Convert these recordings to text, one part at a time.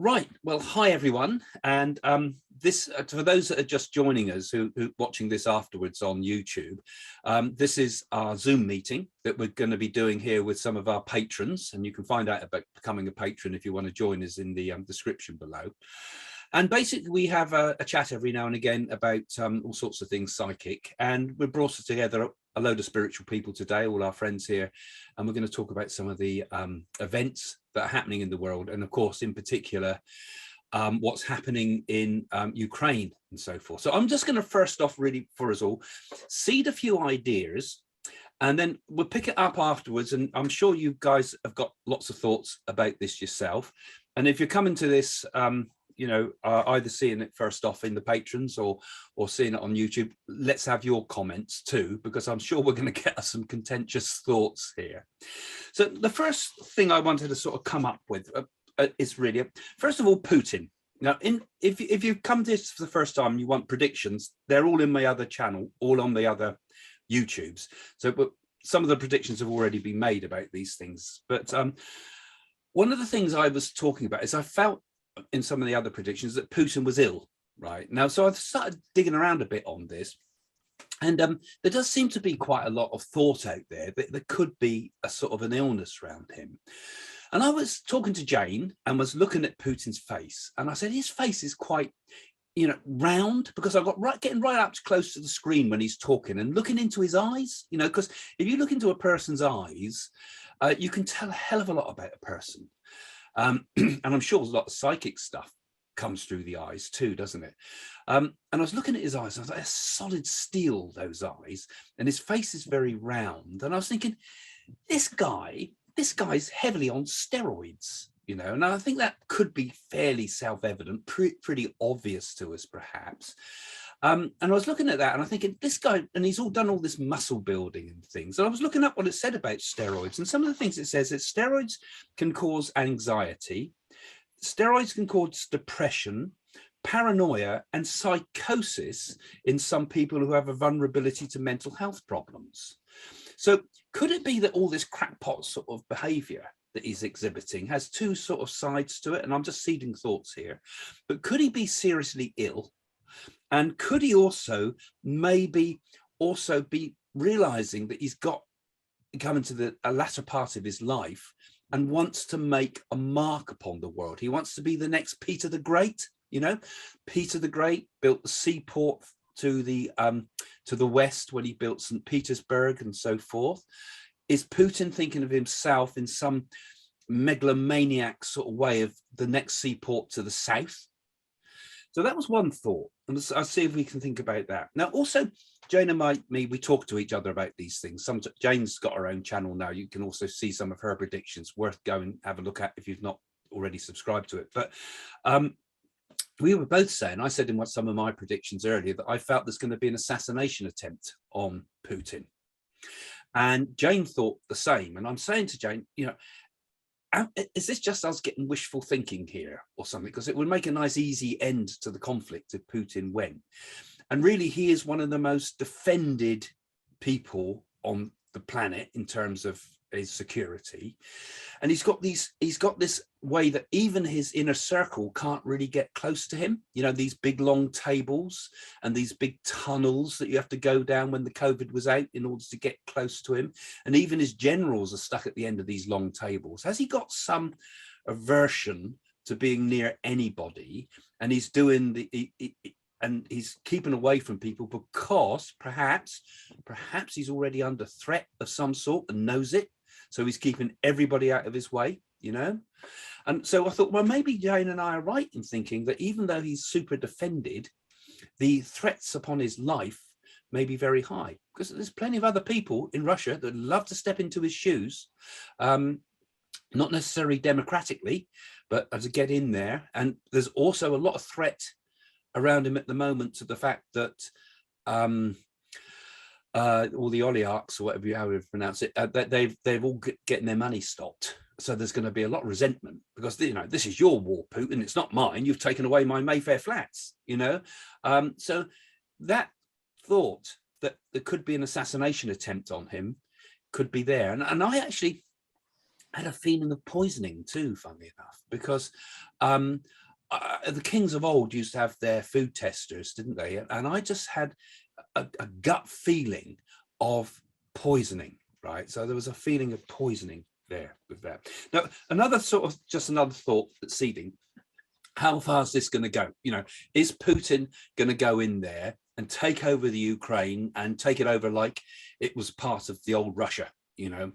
Right. Well, hi everyone, and this for those that are just joining us who watching this afterwards on YouTube, this is our Zoom meeting that we're going to be doing here with some of our patrons, and you can find out about becoming a patron if you want to join us in the description below. And basically, we have a chat every now and again about all sorts of things psychic, and we've brought together a load of spiritual people today, all our friends here, and we're going to talk about some of the events that are happening in the world, and of course, in particular, what's happening in Ukraine and so forth. So I'm just going to first off, really, for us all, seed a few ideas, and then we'll pick it up afterwards. And I'm sure you guys have got lots of thoughts about this yourself. And if you're coming to this, either seeing it first off in the patrons or seeing it on YouTube, let's have your comments too, because I'm sure we're going to get some contentious thoughts here. So the first thing I wanted to sort of come up with is really, first of all, Putin. Now, if you've come to this for the first time and you want predictions, they're all in my other channel, all on the other YouTubes. So but some of the predictions have already been made about these things. But one of the things I was talking about is I felt in some of the other predictions that Putin was ill right now. So I've started digging around a bit on this, and there does seem to be quite a lot of thought out there that there could be a sort of an illness around him. And I was talking to Jane and was looking at Putin's face, and I said his face is quite, round, because I got getting right up close to the screen when he's talking and looking into his eyes, because if you look into a person's eyes, you can tell a hell of a lot about a person. And I'm sure a lot of psychic stuff comes through the eyes too, doesn't it? And I was looking at his eyes, and I was like, solid steel, those eyes, and his face is very round. And I was thinking, this guy's heavily on steroids, and I think that could be fairly self-evident, pretty obvious to us, perhaps. And I was looking at that and I'm thinking, this guy, and he's all done all this muscle building and things. And I was looking up what it said about steroids, and some of the things it says that steroids can cause anxiety, steroids can cause depression, paranoia, and psychosis in some people who have a vulnerability to mental health problems. So could it be that all this crackpot sort of behavior that he's exhibiting has two sort of sides to it? And I'm just seeding thoughts here, but could he be seriously ill? And could he also maybe also be realizing that he's got coming to the latter part of his life and wants to make a mark upon the world? He wants to be the next Peter the Great. Peter the Great built the seaport to the west when he built St. Petersburg and so forth. Is Putin thinking of himself in some megalomaniac sort of way of the next seaport to the south? So that was one thought, and I'll see if we can think about that. Now, also, Jane and me, we talk to each other about these things. Jane's got her own channel now. You can also see some of her predictions, worth going have a look at if you've not already subscribed to it. But we were both saying, I said in some of my predictions earlier, that I felt there's going to be an assassination attempt on Putin. And Jane thought the same. And I'm saying to Jane, is this just us getting wishful thinking here or something? Because it would make a nice easy end to the conflict if Putin went. And really, he is one of the most defended people on the planet in terms of his security. And he's got this way that even his inner circle can't really get close to him. These big long tables and these big tunnels that you have to go down when the COVID was out in order to get close to him. And even his generals are stuck at the end of these long tables. Has he got some aversion to being near anybody? And he's doing and he's keeping away from people because perhaps he's already under threat of some sort and knows it. So he's keeping everybody out of his way, And so I thought, well, maybe Jane and I are right in thinking that even though he's super defended, the threats upon his life may be very high, because there's plenty of other people in Russia that love to step into his shoes, not necessarily democratically, but to get in there. And there's also a lot of threat around him at the moment to the fact that all the oligarchs, or whatever how you pronounce it, that they've all getting their money stopped. So there's going to be a lot of resentment because this is your war, Putin. It's not mine. You've taken away my Mayfair flats. So that thought that there could be an assassination attempt on him could be there. And I actually had a feeling of poisoning too, funnily enough, because the kings of old used to have their food testers, didn't they? And I just had a gut feeling of poisoning, right? So there was a feeling of poisoning there with that. Now, another thought that's seeding. How far is this going to go? You know, is Putin going to go in there and take over the Ukraine and take it over like it was part of the old Russia, you know?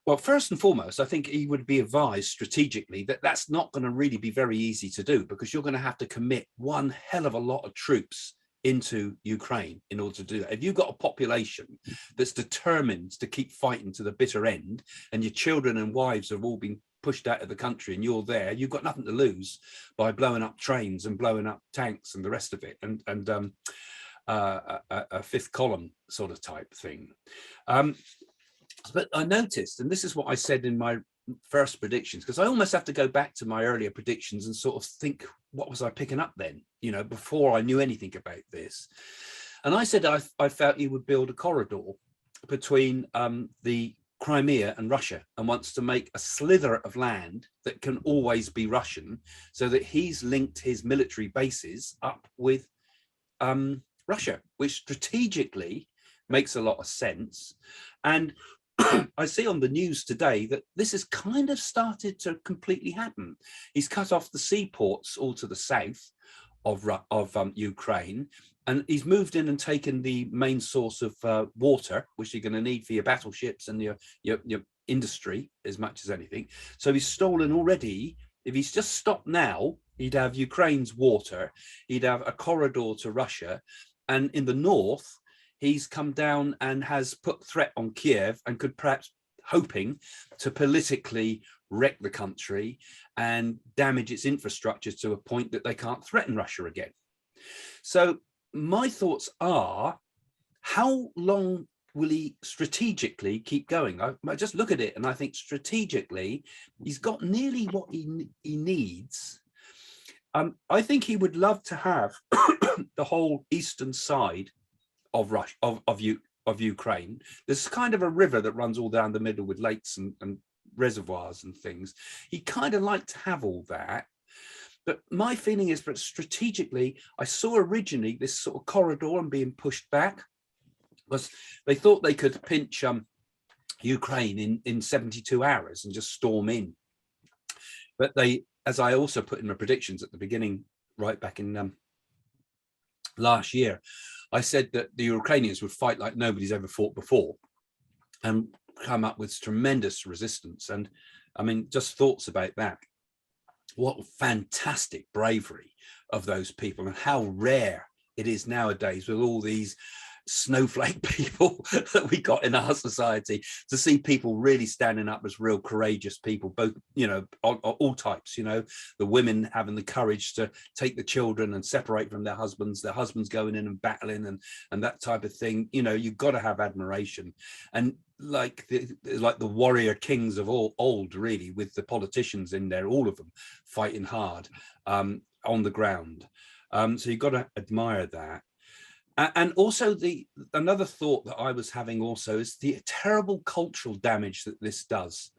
Well, first and foremost, I think he would be advised strategically that that's not going to really be very easy to do, because you're going to have to commit one hell of a lot of troops into Ukraine in order to do that. If you've got a population that's determined to keep fighting to the bitter end, and your children and wives have all been pushed out of the country and you're there, you've got nothing to lose by blowing up trains and blowing up tanks and the rest of it, and a fifth column sort of type thing. But I noticed, and this is what I said in my first predictions, because I almost have to go back to my earlier predictions and sort of think, what was I picking up then, you know, before I knew anything about this. And I said I felt he would build a corridor between the Crimea and Russia, and wants to make a slither of land that can always be Russian, so that he's linked his military bases up with Russia, which strategically makes a lot of sense. And I see on the news today that this has kind of started to completely happen. He's cut off the seaports all to the south of Ukraine, and he's moved in and taken the main source of water, which you're going to need for your battleships and your industry as much as anything. So he's stolen already. If he's just stopped now, he'd have Ukraine's water, he'd have a corridor to Russia, and in the north, he's come down and has put threat on Kiev, and could perhaps hoping to politically wreck the country and damage its infrastructure to a point that they can't threaten Russia again. So my thoughts are, how long will he strategically keep going? I just look at it and I think strategically, he's got nearly what he needs. I think he would love to have the whole eastern side of Russia, of Ukraine. There's kind of a river that runs all down the middle with lakes and reservoirs and things. He kind of like to have all that. But my feeling is that strategically, I saw originally this sort of corridor and being pushed back, because they thought they could pinch Ukraine in 72 hours and just storm in. But they, as I also put in my predictions at the beginning, right back in last year, I said that the Ukrainians would fight like nobody's ever fought before and come up with tremendous resistance. And I mean, just thoughts about that. What fantastic bravery of those people, and how rare it is nowadays with all these snowflake people that we got in our society, to see people really standing up as real courageous people, both, you know, all types, you know, the women having the courage to take the children and separate from their husbands going in and battling and that type of thing. You know, you've got to have admiration. And like the warrior kings of old, really, with the politicians in there, all of them fighting hard on the ground. So you've got to admire that. And also another thought that I was having also is the terrible cultural damage that this does,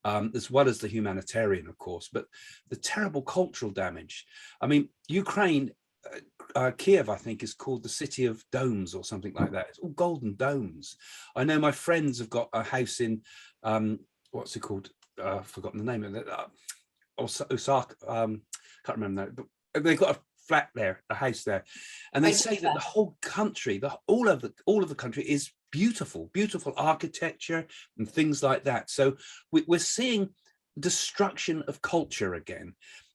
as well as the humanitarian, of course, but the terrible cultural damage. I mean, Ukraine, Kiev, I think, is called the city of domes or something like that. It's all golden domes. I know my friends have got a house in, what's it called? I've forgotten the name of it. Osaka, can't remember that, but they've got a flat there, a house there, and they say that the whole country, all of the country is beautiful architecture and things like that. So we're seeing destruction of culture again.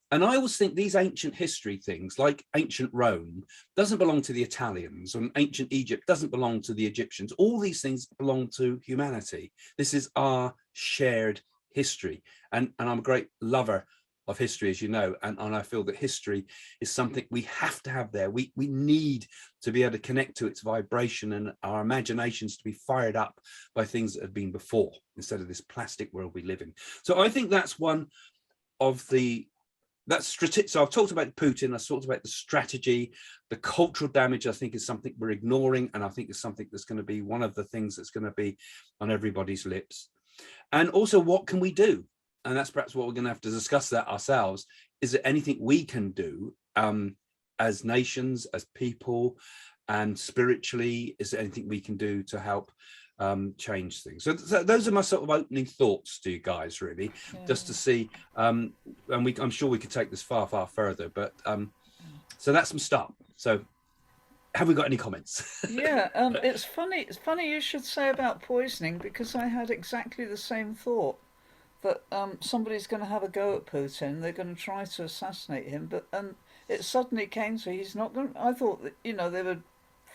And I always think these ancient history things, like ancient Rome, doesn't belong to the Italians, and ancient Egypt doesn't belong to the Egyptians. All these things belong to humanity. This is our shared history, and I'm a great lover of history, as you know, and I feel that history is something we have to have there. We need to be able to connect to its vibration, and our imaginations to be fired up by things that have been before, instead of this plastic world we live in. So I think that's one of the, so I've talked about Putin, I've talked about the strategy, the cultural damage. I think is something we're ignoring, and I think is something that's going to be one of the things that's going to be on everybody's lips. And also, what can we do? And that's perhaps what we're going to have to discuss that ourselves. Is there anything we can do as nations, as people, and spiritually? Is there anything we can do to help change things? So those are my sort of opening thoughts to you guys, really, just to see. And I'm sure we could take this far, far further. But so that's some start. So have we got any comments? Yeah, it's funny. It's funny you should say about poisoning, because I had exactly the same thought, that somebody's going to have a go at Putin. They're going to try to assassinate him, but it suddenly came to me, he's not going. I thought that they would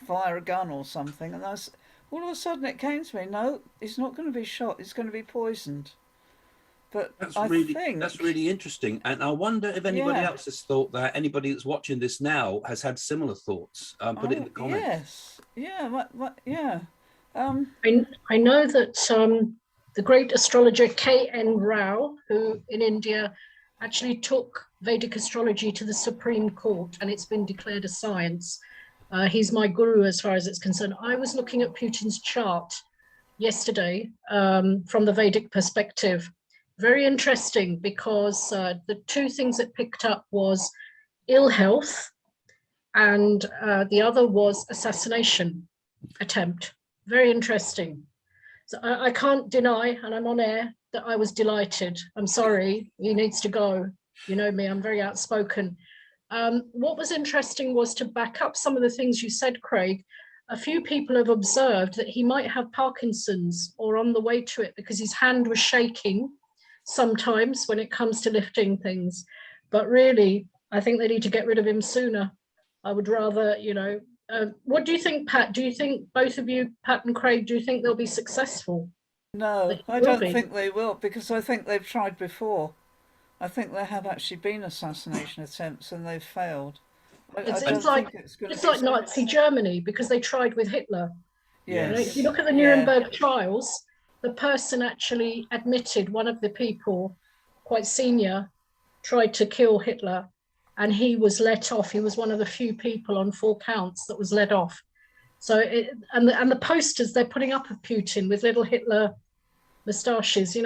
fire a gun or something, and all of a sudden it came to me, no, he's not going to be shot. He's going to be poisoned. But that's really interesting, and I wonder if anybody else has thought that. Anybody that's watching this now has had similar thoughts. Put it in the comments. Yes, yeah. I know that the great astrologer K.N. Rao, who in India actually took Vedic astrology to the Supreme Court, and it's been declared a science. He's my guru as far as it's concerned. I was looking at Putin's chart yesterday from the Vedic perspective. Very interesting, because the two things it picked up was ill health, and the other was assassination attempt. Very interesting. So I can't deny, and I'm on air, that I was delighted. I'm sorry, he needs to go. You know me, I'm very outspoken. What was interesting was, to back up some of the things you said, Craig, a few people have observed that he might have Parkinson's or on the way to it, because his hand was shaking sometimes when it comes to lifting things. But really, I think they need to get rid of him sooner. I would rather, what do you think, Pat? Do you think, both of you, Pat and Craig, do you think they'll be successful? No, I don't think they will, because I think they've tried before. I think there have actually been assassination attempts and they've failed. It's like Nazi Germany, because they tried with Hitler. Yes. If you look at the Nuremberg trials, the person actually admitted, one of the people, quite senior, tried to kill Hitler, and he was let off. He was one of the few people on 4 counts that was let off. So, and the posters they're putting up of Putin with little Hitler moustaches,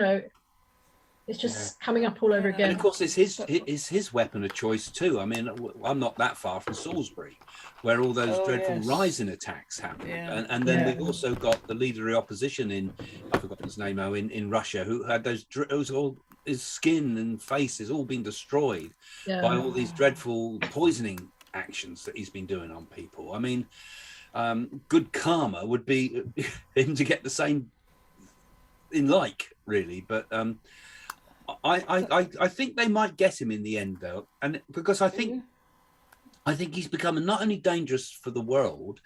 it's just coming up all over again. And of course, it's his weapon of choice too. I mean, I'm not that far from Salisbury, where all those dreadful rising attacks happened. And then we've also got the leader of the opposition I've forgotten his name now, in Russia, who had all his skin and face is all been destroyed by all these dreadful poisoning actions that he's been doing on people. I mean, good karma would be him to get the same really, but I think they might get him in the end, though, and because I think he's becoming not only dangerous for the world,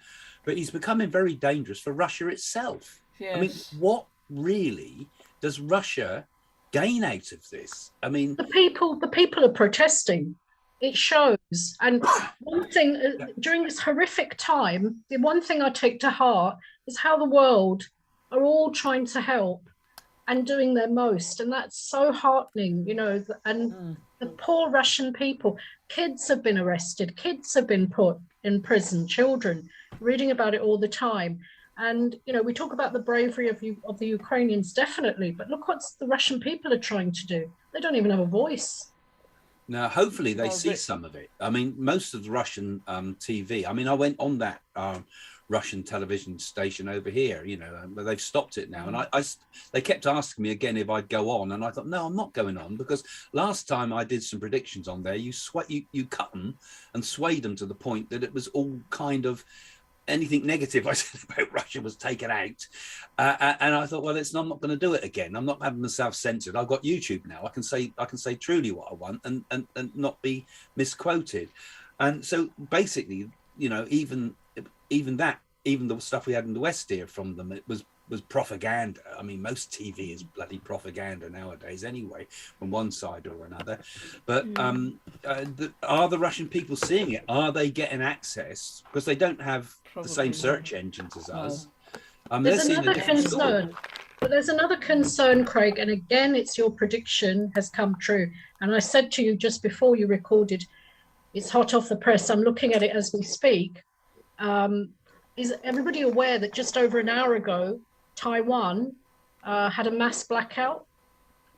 but he's becoming very dangerous for Russia itself. Yes. I mean, what really does Russia gain out of this? I mean, the people are protesting. It shows. And one thing during this horrific time, the one thing I take to heart is how the world are all trying to help and doing their most, and that's so heartening, and the poor Russian people, kids have been arrested, kids have been put in prison, children, reading about it all the time. And we talk about the bravery of the Ukrainians, definitely, but look what the Russian people are trying to do. They don't even have a voice. Now, hopefully they see some of it. I mean, most of the Russian TV, I mean, I went on that Russian television station over here, but they've stopped it now. And they kept asking me again if I'd go on, and I thought, no, I'm not going on, because last time I did some predictions on there, you cut them and swayed them to the point that it was all kind of anything negative I said about Russia was taken out. And I thought, well, I'm not going to do it again. I'm not having myself censored. I've got YouTube now. I can say truly what I want and not be misquoted. And so basically, even the stuff we had in the West here from them, it was propaganda. I mean, most TV is bloody propaganda nowadays anyway, from one side or another. But are the Russian people seeing it? Are they getting access? Because they don't have the same search engines as us. There's another concern. But there's another concern, Craig, and again, it's your prediction has come true. And I said to you just before you recorded, it's hot off the press. I'm looking at it as we speak. Is everybody aware that just over an hour ago, Taiwan had a mass blackout.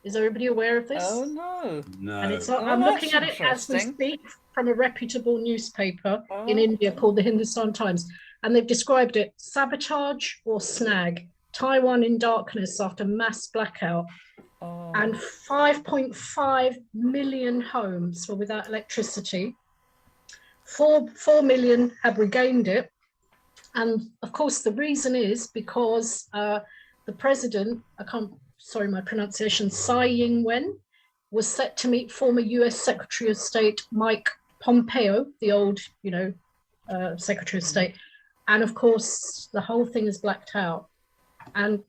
Is everybody aware of this? Oh no. And it's No. I'm looking that's at it as we interesting. speak from a reputable newspaper in Oh. India called the Hindustan Times. And they've described it sabotage or snag, Taiwan in darkness after mass blackout. Oh. And 5.5 million homes were without electricity. 4 million have regained it. And of course, the reason is because the president, sorry, my pronunciation, Tsai Ing-wen, was set to meet former US Secretary of State Mike Pompeo, the old, Secretary of State. And of course, the whole thing is blacked out. And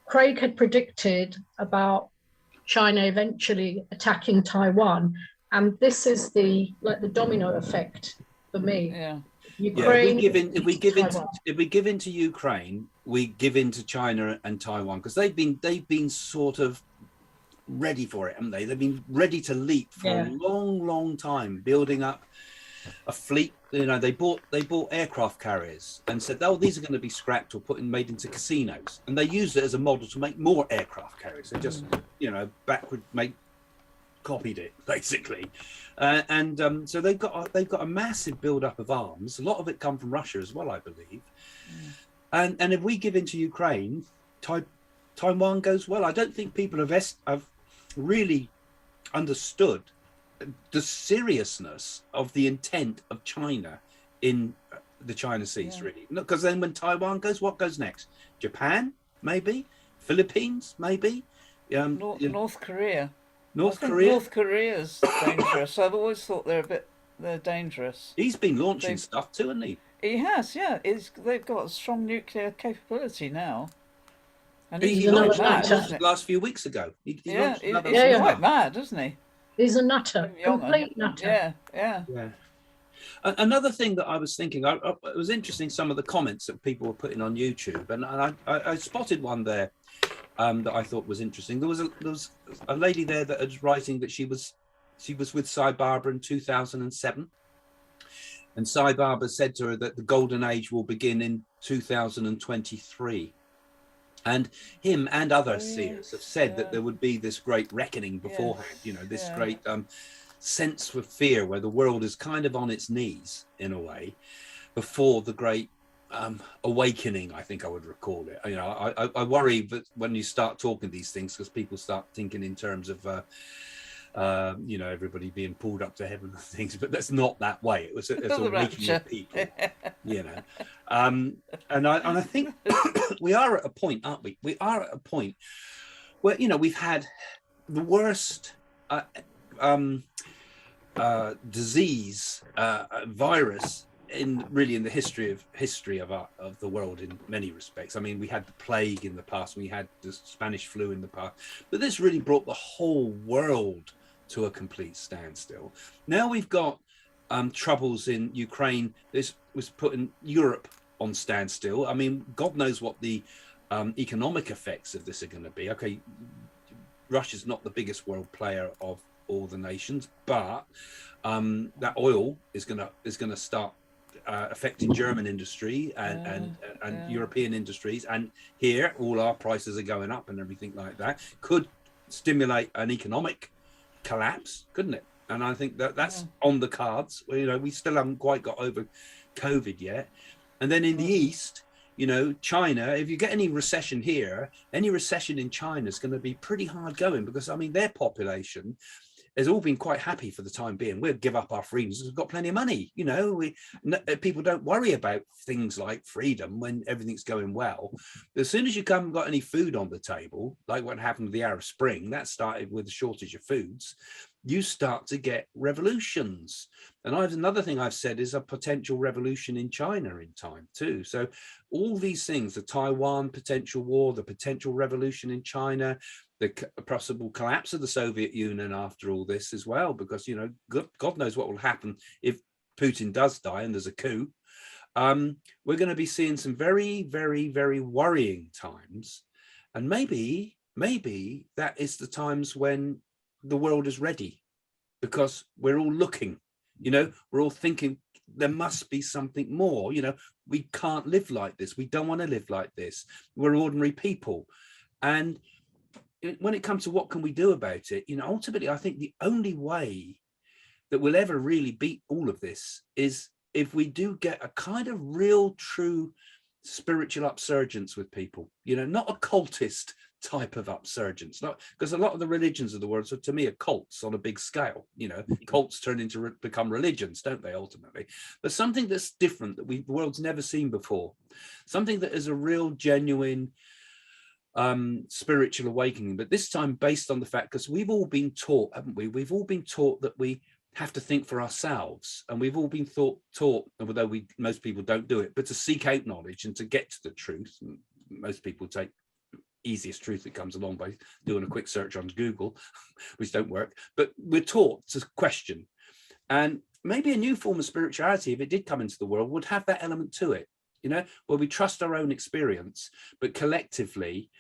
Craig had predicted about China eventually attacking Taiwan. And this is the domino effect for me. Yeah. Ukraine, if we give in to Ukraine, we give in to China and Taiwan, because they've been sort of ready for it, haven't they? They've been ready to leap for a long time, building up a fleet. They bought aircraft carriers and said, oh, these are going to be scrapped or made into casinos, and they used it as a model to make more aircraft carriers. They just copied it basically, so they've got a massive build-up of arms. A lot of it come from Russia as well, I believe. And if we give in to Ukraine, Taiwan goes well. I don't think people have really understood the seriousness of the intent of China in the China Seas, really. Because then when Taiwan goes, what goes next? Japan, maybe? Philippines, maybe? North Korea. North Korea? North Korea's dangerous. I've always thought they're dangerous. He's been launching stuff too, hasn't he? He has, yeah. They've got a strong nuclear capability now. And He launched that last few weeks ago. He's quite mad, isn't he? He's a nutter, complete nutter. Yeah. Another thing that I was thinking, it was interesting, some of the comments that people were putting on YouTube, and I spotted one there that I thought was interesting. There was a lady there that was writing that she was with Sai Baba in 2007, and Sai Baba said to her that the golden age will begin in 2023. And him and other seers have said that there would be this great reckoning beforehand, this great sense of fear where the world is kind of on its knees in a way before the great awakening, I think I would recall it. I worry that when you start talking these things, because people start thinking in terms of everybody being pulled up to heaven and things, but that's not that way. It's a awakening of people, and I think we are at a point, aren't we? We are at a point where we've had the worst disease, virus in the history of the world in many respects. I mean, we had the plague in the past, we had the Spanish flu in the past, but this really brought the whole world to a complete standstill. Now we've got troubles in Ukraine. This was putting Europe on standstill. I mean, God knows what the economic effects of this are going to be. Okay, Russia's not the biggest world player of all the nations, but that oil is going to start affecting German industry and European industries, and here all our prices are going up and everything like that. Could stimulate an economic collapse, couldn't it? And I think that's on the cards. We still haven't quite got over COVID yet. And then in the East, China, if you get any recession here, any recession in China is going to be pretty hard going, because I mean their population has all been quite happy for the time being. We'll give up our freedoms. We've got plenty of money. People don't worry about things like freedom when everything's going well. But as soon as you haven't got any food on the table, like what happened with the Arab Spring, that started with a shortage of foods, you start to get revolutions. And another thing I've said is a potential revolution in China in time too. So all these things, the Taiwan potential war, the potential revolution in China, the possible collapse of the Soviet Union after all this as well, because, God knows what will happen if Putin does die and there's a coup. We're going to be seeing some very, very, very worrying times. And maybe that is the times when the world is ready, because we're all looking, we're all thinking there must be something more. We can't live like this. We don't want to live like this. We're ordinary people. And when it comes to what can we do about it, you know, ultimately, I think the only way that we'll ever really beat all of this is if we do get a kind of real, true spiritual upsurgence with people, you know, not a cultist type of upsurgence, not because a lot of the religions of the world, so to me, are cults on a big scale. You know, cults turn into become religions, don't they, ultimately? But something that's different, that the world's never seen before, something that is a real, genuine spiritual awakening, but this time based on the fact, because we've all been taught, haven't we? We've all been taught that we have to think for ourselves, and we've all been taught, although most people don't do it, but to seek out knowledge and to get to the truth. And most people take easiest truth that comes along by doing a quick search on Google, which don't work, but we're taught to question. And maybe a new form of spirituality, if it did come into the world, would have that element to it, you know, where we trust our own experience, but collectively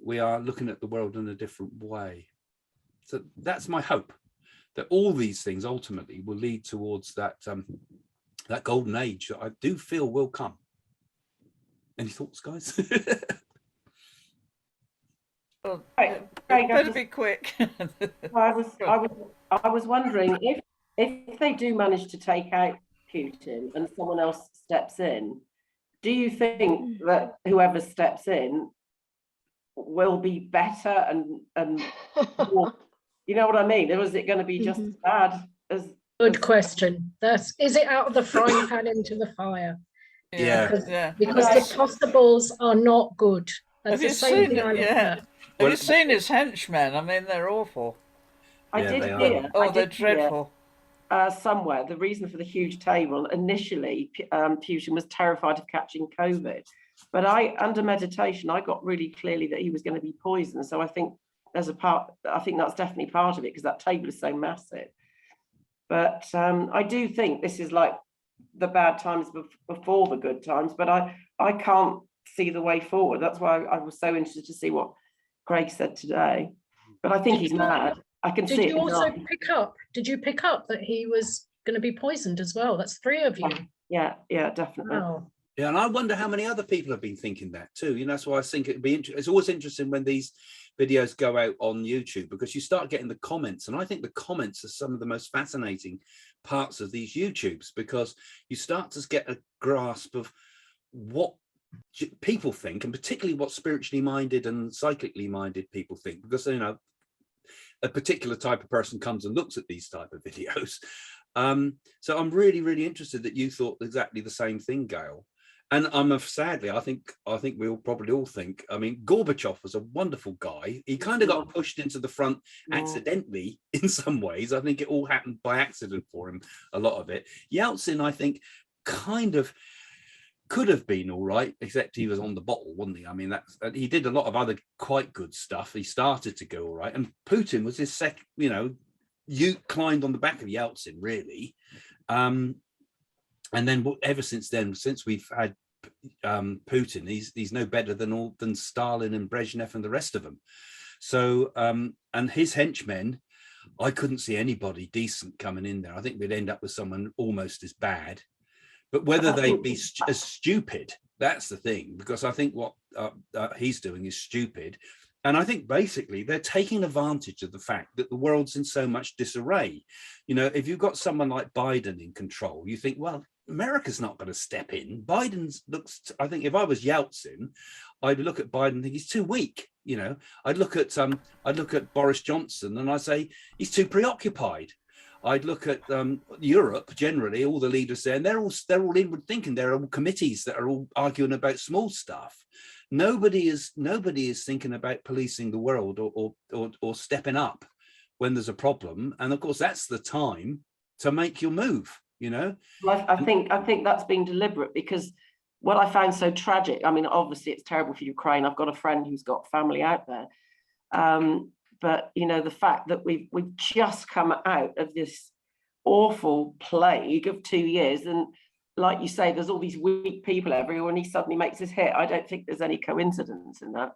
we are looking at the world in a different way. So that's my hope, that all these things ultimately will lead towards that that golden age that I do feel will come. Any thoughts, guys? Well, Right, it better be quick. I was wondering if they do manage to take out Putin and someone else steps in, do you think that whoever steps in will be better and more, you know what I mean? Or is it going to be just as bad as? Good question. Is it out of the frying pan into the fire? Yeah. Because the possibles are not good. That's Have you the same seen thing I looked at. Have you seen his henchmen? I mean, they're awful. I Yeah, did they are. hear. Oh, I they're did hear, dreadful. somewhere the reason for the huge table initially, Putin was terrified of catching COVID, but under meditation I got really clearly that he was going to be poisoned. So I think there's I think that's definitely part of it, because that table is so massive. But I do think this is like the bad times before the good times, but I can't see the way forward. That's why I was so interested to see what Craig said today, but I think he's mad. I can see it. Did you also pick up that he was going to be poisoned as well? That's 3 of you. Yeah, definitely. Wow. Yeah, and I wonder how many other people have been thinking that too. You know, that's why I think it'd be it's always interesting when these videos go out on YouTube, because you start getting the comments, and I think the comments are some of the most fascinating parts of these YouTubes, because you start to get a grasp of what people think, and particularly what spiritually minded and psychically minded people think, because, you know, a particular type of person comes and looks at these type of videos. So I'm really, really interested that you thought exactly the same thing, Gail. And sadly, I think we'll probably all think, I mean, Gorbachev was a wonderful guy. He kind of got pushed into the front accidentally in some ways. I think it all happened by accident for him, a lot of it. Yeltsin, I think, kind of could have been all right, except he was on the bottle, wasn't he? I mean, he did a lot of other quite good stuff. He started to go all right. And Putin was his second, you know, you climbed on the back of Yeltsin, really. And then ever since then, since we've had Putin, he's no better than Stalin and Brezhnev and the rest of them. So and his henchmen, I couldn't see anybody decent coming in there. I think we'd end up with someone almost as bad. But whether they'd be as stupid, that's the thing, because I think what he's doing is stupid. And I think basically they're taking advantage of the fact that the world's in so much disarray. You know, if you've got someone like Biden in control, you think, well, America's not going to step in. I think if I was Yeltsin, I'd look at Biden and think he's too weak. You know, I'd look at Boris Johnson and I'd say he's too preoccupied. I'd look at Europe generally, all the leaders there, and they're all inward thinking. There are all committees that are all arguing about small stuff. Nobody is thinking about policing the world or stepping up when there's a problem. And of course, that's the time to make your move. You know, I think that's been deliberate, because what I found so tragic, I mean, obviously it's terrible for Ukraine. I've got a friend who's got family out there. But, you know, the fact that we've just come out of this awful plague of 2 years, and like you say, there's all these weak people everywhere, and he suddenly makes his hit. I don't think there's any coincidence in that.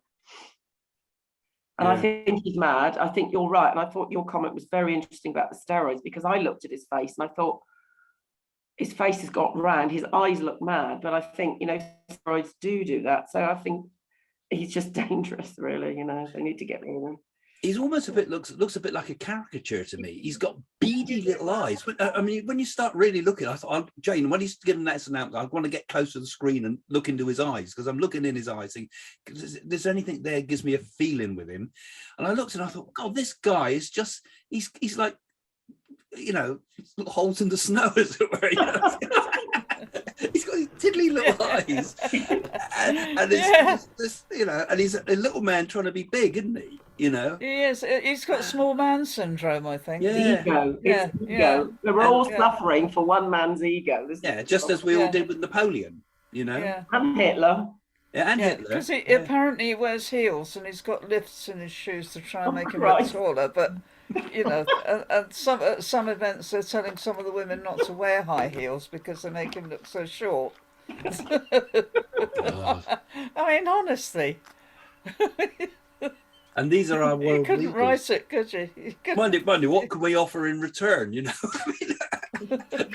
And I think he's mad. I think you're right. And I thought your comment was very interesting about the steroids, because I looked at his face and I thought his face has got round, his eyes look mad. But I think, you know, steroids do that. So I think he's just dangerous, really. You know, they need to get rid of him. He's almost a bit looks a bit like a caricature to me. He's got beady little eyes. But, I mean, when you start really looking, I thought, Jane, when he's given that announcement, I want to get close to the screen and look into his eyes, because I'm looking in his eyes, thinking, there's anything there gives me a feeling with him. And I looked and I thought, God, this guy is just, he's like, you know, holes in the snow, as it were. You know? He's got these tiddly little eyes, and it's this, you know, and he's a little man trying to be big, isn't he? You know, he is. He's got small man syndrome, I think. Yeah. Ego. Yeah, It's ego. yeah. We're all suffering for one man's ego. Yeah, just as we all did with Napoleon, you know. Yeah. And Hitler. Yeah, and Hitler. Because apparently he wears heels and he's got lifts in his shoes to try and make him look Christ. taller. But you know, and some events they're telling some of the women not to wear high heels because they make him look so short. God. I mean, honestly. And these are our world You couldn't leaders. write it, could you? Mind you, what can we offer in return? You know, I mean,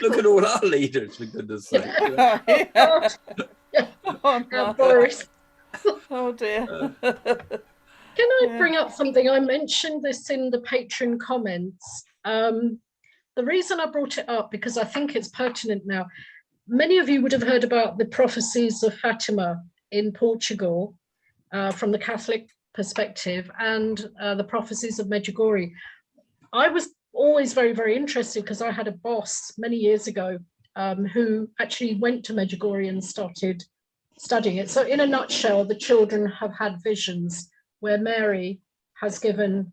look at all our leaders, for goodness sake. Yeah. Oh, no. Boris. Oh dear. Can I bring up something? I mentioned this in the Patreon comments. The reason I brought it up, because I think it's pertinent now. Many of you would have heard about the prophecies of Fatima in Portugal from the Catholic perspective, and the prophecies of Medjugorje. I was always very, very interested because I had a boss many years ago who actually went to Medjugorje and started studying it. So in a nutshell, the children have had visions where Mary has given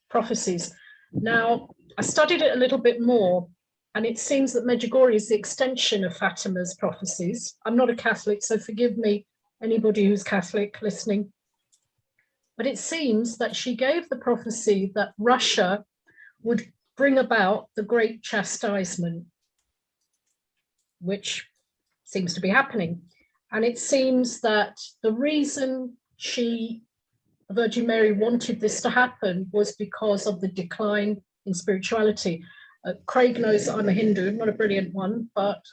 prophecies. Now, I studied it a little bit more, and it seems that Medjugorje is the extension of Fatima's prophecies. I'm not a Catholic, so forgive me, anybody who's Catholic listening. But it seems that she gave the prophecy that Russia would bring about the great chastisement, which seems to be happening. And it seems that the reason Virgin Mary wanted this to happen was because of the decline in spirituality. Craig knows that I'm a Hindu, not a brilliant one, but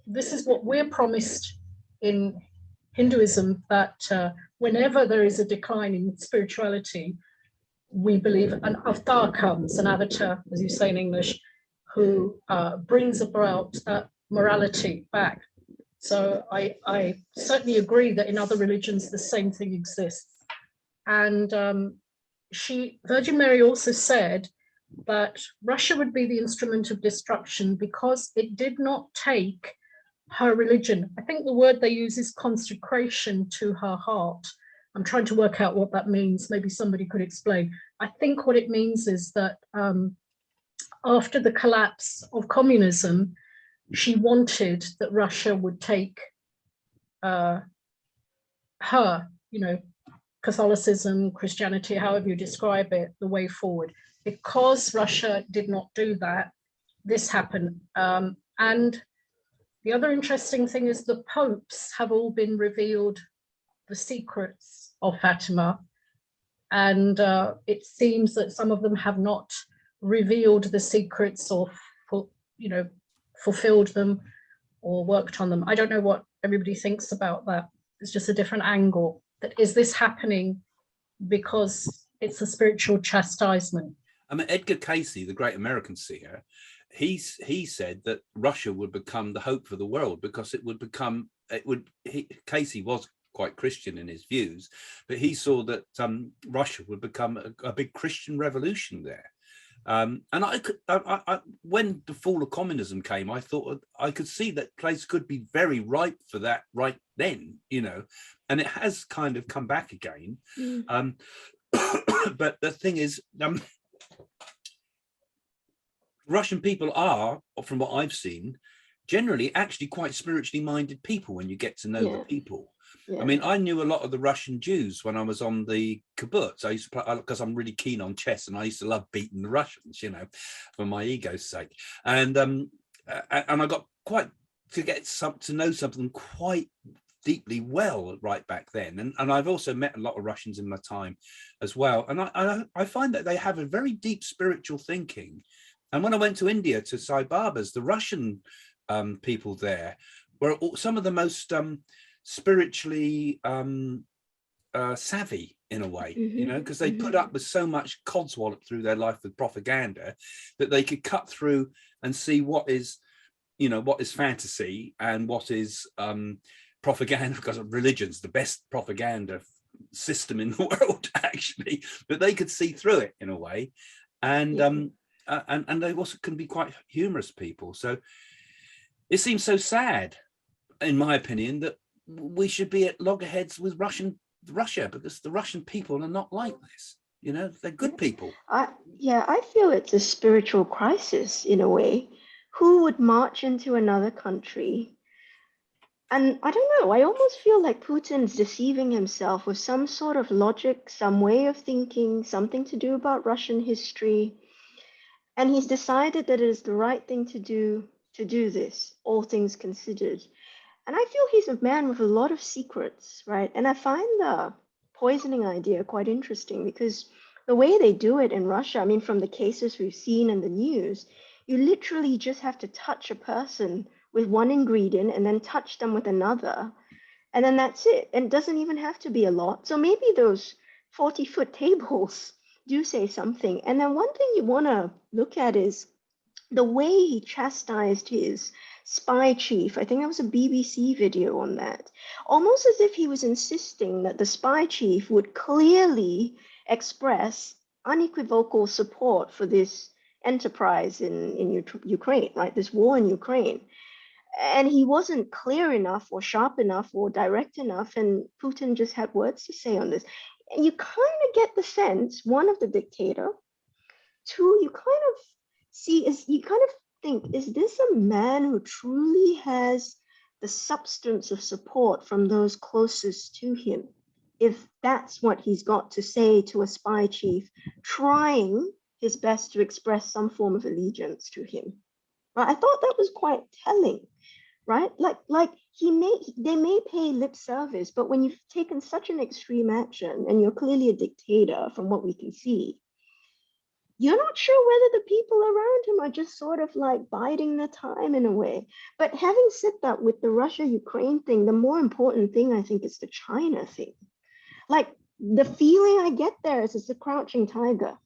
this is what we're promised in Hinduism, that whenever there is a decline in spirituality, we believe an avatar comes, an avatar, as you say in English, who brings about that morality back. So I certainly agree that in other religions, the same thing exists. And Virgin Mary also said that Russia would be the instrument of destruction because it did not take her religion. I think the word they use is consecration to her heart. I'm trying to work out what that means. Maybe somebody could explain. I think what it means is that after the collapse of communism, she wanted that Russia would take her, you know, Catholicism, Christianity, however you describe it, the way forward. Because Russia did not do that, this happened. And the other interesting thing is the popes have all been revealed the secrets of Fatima. And it seems that some of them have not revealed the secrets or, you know, fulfilled them or worked on them. I don't know what everybody thinks about that. It's just a different angle. That is this happening because it's a spiritual chastisement? I mean, Edgar Casey, the great American seer, he said that Russia would become the hope for the world because Casey was quite Christian in his views, but he saw that Russia would become a big Christian revolution there. And when the fall of communism came, I thought I could see that place could be very ripe for that right then, you know, and it has kind of come back again. But the thing is, Russian people are, from what I've seen, generally actually quite spiritually minded people when you get to know the people. Yeah. I mean, I knew a lot of the Russian Jews when I was on the kibbutz. I used to play, because I'm really keen on chess, and I used to love beating the Russians, you know, for my ego's sake. And I got quite to get to know something quite deeply well right back then. And I've also met a lot of Russians in my time as well. And I find that they have a very deep spiritual thinking. And when I went to India, to Sai Baba's, the Russian people there were some of the most spiritually savvy in a way, you know, because they put up with so much codswallop through their life with propaganda that they could cut through and see what is, you know, what is fantasy and what is propaganda, because religion's the best propaganda system in the world, actually, but they could see through it in a way. And they also can be quite humorous people. So it seems so sad, in my opinion, that we should be at loggerheads with Russia, because the Russian people are not like this. You know, they're good people. I feel it's a spiritual crisis in a way. Who would march into another country? And I don't know, I almost feel like Putin's deceiving himself with some sort of logic, some way of thinking, something to do about Russian history. And he's decided that it is the right thing to do this, all things considered. And I feel he's a man with a lot of secrets, right? And I find the poisoning idea quite interesting, because the way they do it in Russia, I mean, from the cases we've seen in the news, you literally just have to touch a person with one ingredient and then touch them with another. And then that's it. And it doesn't even have to be a lot. So maybe those 40-foot tables do say something. And then one thing you want to look at is the way he chastised his spy chief. I think there was a BBC video on that, almost as if he was insisting that the spy chief would clearly express unequivocal support for this enterprise in Ukraine, right? This war in Ukraine. And he wasn't clear enough or sharp enough or direct enough, and Putin just had words to say on this. And you kind of get the sense, one, of the dictator, two, you kind of see, you kind of think, is this a man who truly has the substance of support from those closest to him? If that's what he's got to say to a spy chief, trying his best to express some form of allegiance to him. Right? I thought that was quite telling, right? Like they may pay lip service, but when you've taken such an extreme action and you're clearly a dictator from what we can see, you're not sure whether the people around him are just sort of like biding their time in a way. But having said that, with the Russia-Ukraine thing, the more important thing, I think, is the China thing. Like, the feeling I get there is it's a crouching tiger.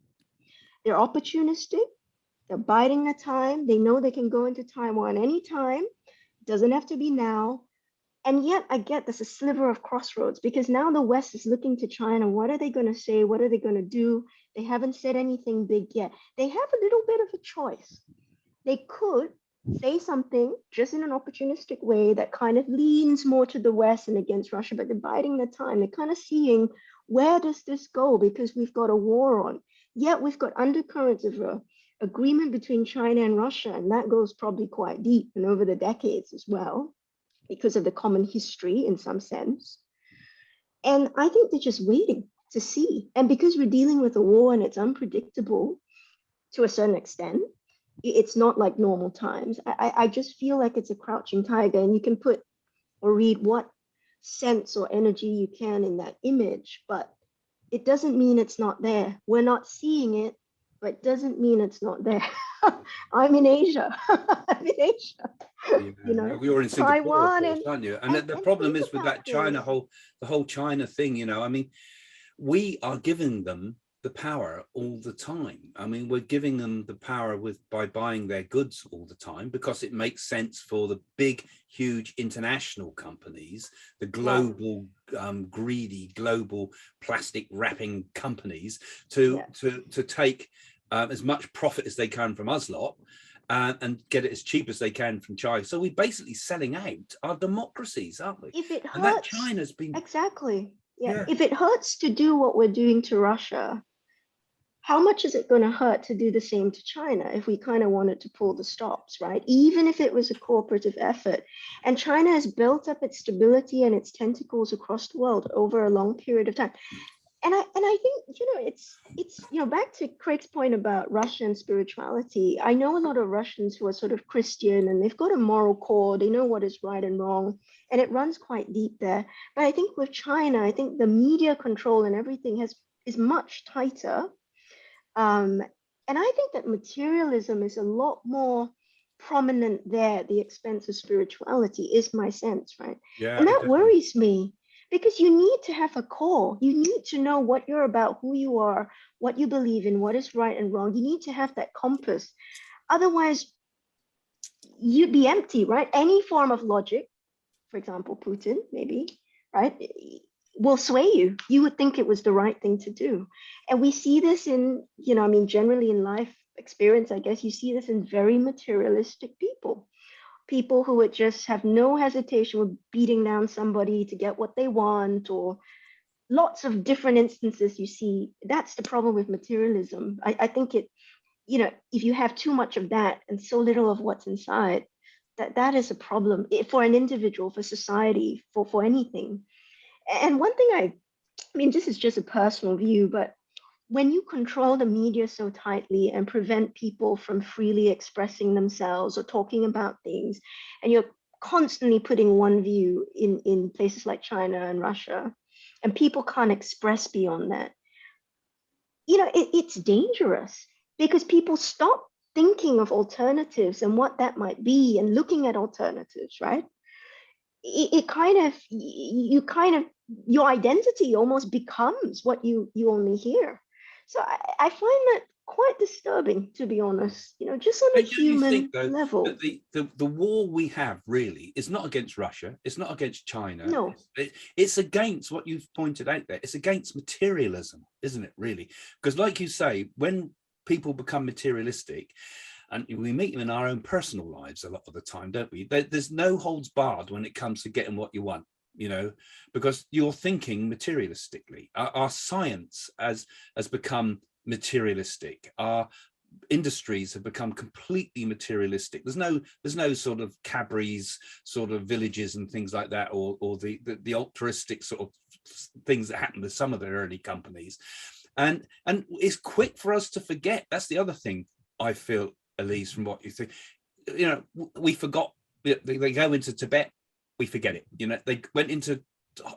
They're opportunistic. They're biding their time. They know they can go into Taiwan anytime. It doesn't have to be now. And yet I get there's a sliver of crossroads, because now the West is looking to China. What are they going to say? What are they going to do? They haven't said anything big yet. They have a little bit of a choice. They could say something just in an opportunistic way that kind of leans more to the West and against Russia, but they're biding their time. They're kind of seeing, where does this go? Because we've got a war on. Yet we've got undercurrents of a agreement between China and Russia, and that goes probably quite deep and over the decades as well, because of the common history in some sense. And I think they're just waiting to see. And because we're dealing with a war and it's unpredictable to a certain extent, it's not like normal times. I just feel like it's a crouching tiger, and you can put or read what sense or energy you can in that image, but it doesn't mean it's not there. We're not seeing it, but it doesn't mean it's not there. I'm in Asia. I'm in Asia. Yeah, you know, you're in Singapore, Taiwan, of course, aren't you? And the problem is with that China the whole China thing. You know, I mean, we are giving them the power all the time. I mean, we're giving them the power by buying their goods all the time, because it makes sense for the big, huge international companies, the global, greedy global plastic wrapping companies, to take as much profit as they can from us lot, and get it as cheap as they can from China. So we're basically selling out our democracies, aren't we? If it hurts, and that China's been exactly. Yeah. If it hurts to do what we're doing to Russia, how much is it going to hurt to do the same to China if we kind of wanted to pull the stops, right? Even if it was a cooperative effort. And China has built up its stability and its tentacles across the world over a long period of time. And I think, it's back to Craig's point about Russian spirituality. I know a lot of Russians who are sort of Christian, and they've got a moral core. They know what is right and wrong, and it runs quite deep there. But I think with China, I think the media control and everything is much tighter. And I think that materialism is a lot more prominent there at the expense of spirituality, is my sense, right? Yeah, and that definitely worries me, because you need to have a core. You need to know what you're about, who you are, what you believe in, what is right and wrong. You need to have that compass. Otherwise, you'd be empty, right? Any form of logic, for example, Putin, maybe, right, will sway you. You would think it was the right thing to do. And we see this in, I mean, generally in life experience, I guess you see this in very materialistic people. People who would just have no hesitation with beating down somebody to get what they want, or lots of different instances you see. That's the problem with materialism. I think it, if you have too much of that and so little of what's inside, that is a problem for an individual, for society, for anything. And one thing I mean, this is just a personal view, but when you control the media so tightly and prevent people from freely expressing themselves or talking about things, and you're constantly putting one view in places like China and Russia, and people can't express beyond that, it's dangerous, because people stop thinking of alternatives and what that might be and looking at alternatives, right? It kind of, your identity almost becomes what you only hear. So I find that quite disturbing, to be honest, just on a human level. That the war we have really is not against Russia, it's not against China. No. It's against what you've pointed out there. It's against materialism, isn't it, really? Because like you say, when people become materialistic, and we meet them in our own personal lives a lot of the time, don't we? There's no holds barred when it comes to getting what you want, because you're thinking materialistically. Our science has become materialistic. Our industries have become completely materialistic. There's no sort of Cadbury's sort of villages and things like that, or the altruistic sort of things that happened with some of the early companies. And it's quick for us to forget. That's the other thing I feel, Elise, from what you think. We forgot. They go into Tibet, we forget it. They went into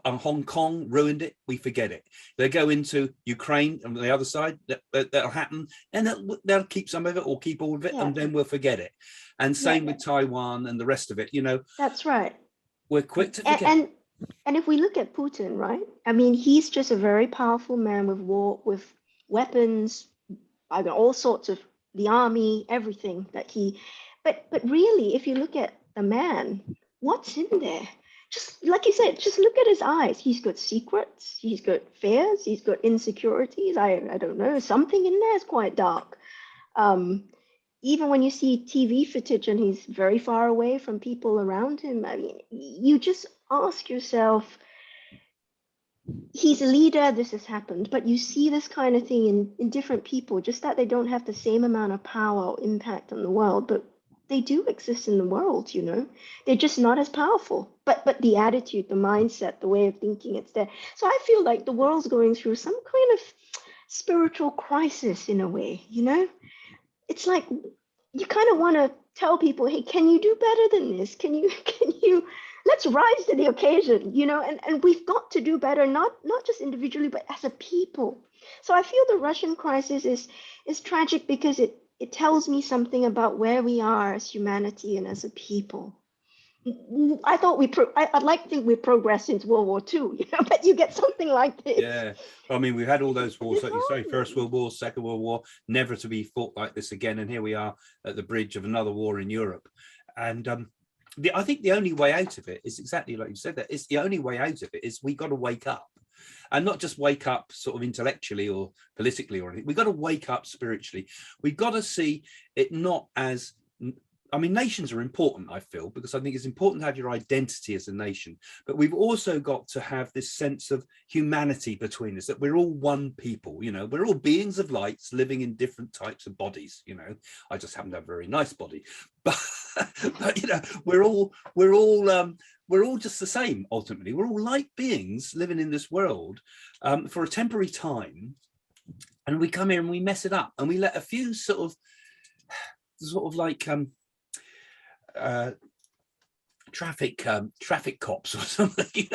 Hong Kong, ruined it, we forget it. They go into Ukraine on the other side, that'll happen, and they'll keep some of it or keep all of it, and then we'll forget it. And same with Taiwan and the rest of it. That's right. We're quick to forget. And if we look at Putin, right? I mean, he's just a very powerful man with weapons, all sorts of the army, everything that but really, if you look at the man, what's in there? Just like you said, just look at his eyes. He's got secrets, he's got fears, he's got insecurities. I don't know, something in there is quite dark. Even when you see TV footage and he's very far away from people around him, I mean, you just ask yourself, he's a leader, this has happened, but you see this kind of thing in different people, just that they don't have the same amount of power or impact on the world, but they do exist in the world, they're just not as powerful, but the attitude, the mindset, the way of thinking, it's there. So I feel like the world's going through some kind of spiritual crisis in a way, it's like you kind of want to tell people, hey, can you do better than this? Can you let's rise to the occasion, and we've got to do better, not just individually, but as a people. So I feel the Russian crisis is tragic because it tells me something about where we are as humanity and as a people. I thought I'd like to think we progressed since World War II, but you get something like this. Yeah, I mean, we've had all those wars, like you say, First World War, Second World War, never to be fought like this again. And here we are at the bridge of another war in Europe. And I think the only way out of it is exactly like you said, that it's the only way out of it is we got to wake up, and not just wake up sort of intellectually or politically or anything. We've got to wake up spiritually. We've got to see it not as, I mean, nations are important, I feel, because I think it's important to have your identity as a nation, but we've also got to have this sense of humanity between us, that we're all one people, we're all beings of lights living in different types of bodies. I just happen to have a very nice body, but we're all just the same. Ultimately, we're all light beings living in this world for a temporary time, and we come here and we mess it up, and we let a few sort of like traffic cops or something,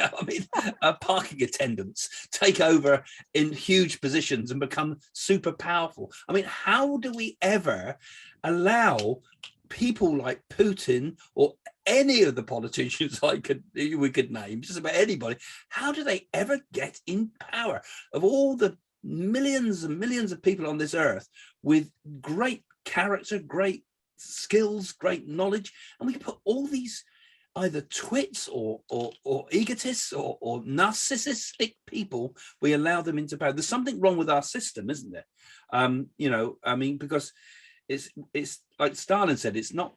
parking attendants take over in huge positions and become super powerful. I mean, how do we ever allow people like Putin or any of the politicians we could name, just about anybody, how do they ever get in power? Of all the millions and millions of people on this earth with great character, great skills, great knowledge, and we put all these either twits or egotists or narcissistic people, we allow them into power. There's something wrong with our system, isn't there? You know, I mean, because it's like Stalin said, it's not